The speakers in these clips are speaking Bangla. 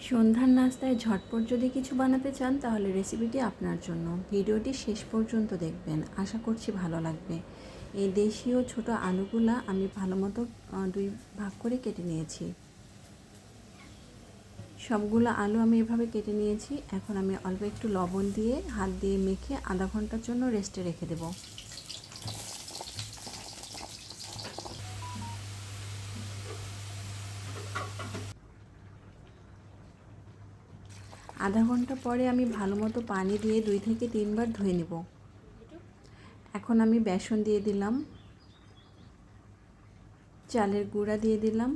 সন্ধ্যার নাস্তায় ঝটপট যদি কিছু বানাতে চান তাহলে রেসিপিটি আপনার জন্য। ভিডিওটি শেষ পর্যন্ত দেখবেন, আশা করছি ভালো লাগবে। এই দেশীয় ছোট আলুগুলা আমি ভালো মতো 2 ভাগ করে কেটে নিয়েছি। সবগুলো আলু আমি এভাবে কেটে নিয়েছি। এখন আমি অল্প একটু লবণ দিয়ে হাত দিয়ে মেখে আধা ঘন্টার জন্য রেস্টে রেখে দেব। আধা ঘন্টা পরে আমি ভালো মতো পানি দিয়ে 2 থেকে 3 বার ধুয়ে নেব। এখন আমি বেসন দিয়ে দিলাম, চালের গুঁড়া দিয়ে দিলাম,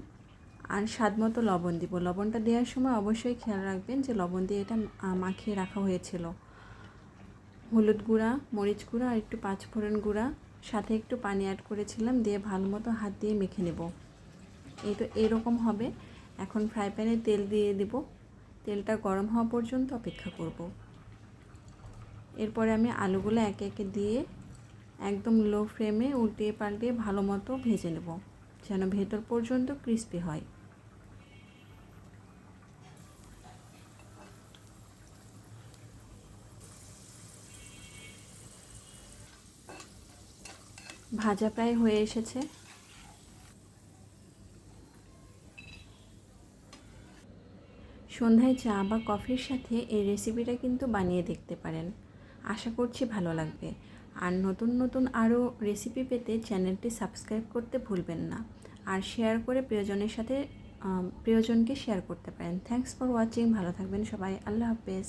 আর স্বাদ মতো লবণ দিব। লবণটা দেওয়ার সময় অবশ্যই খেয়াল রাখবেন যে লবণ দিয়ে এটা মাখিয়ে রাখা হয়েছিল। হলুদ গুঁড়া, মরিচ গুঁড়া আর একটু পাঁচফোড়ন গুঁড়া, সাথে একটু পানি অ্যাড করেছিলাম, দিয়ে ভালো মতো হাত দিয়ে মেখে নেব। এই তো এরকম হবে। এখন ফ্রাই প্যানে তেল দিয়ে দেব, তেলটা গরম হওয়া পর্যন্ত অপেক্ষা করব। এরপরে আমি আলুগুলো একে একে দিয়ে একদম লো ফ্লেমে উল্টিয়ে পাল্টিয়ে ভালো মতো ভেজে নেব, যেন ভেতর পর্যন্ত ক্রিস্পি হয়। ভাজা প্রায় হয়ে এসেছে। সন্ধ্যায় চা বা কফির সাথে এই রেসিপিটা কিন্তু বানিয়ে দেখতে পারেন, আশা করছি ভালো লাগবে। আর নতুন নতুন আরও রেসিপি পেতে চ্যানেলটি সাবস্ক্রাইব করতে ভুলবেন না, আর শেয়ার করে প্রিয়জনকে শেয়ার করতে পারেন। Thanks for watching. ভালো থাকবেন সবাই। আল্লাহ হাফেজ।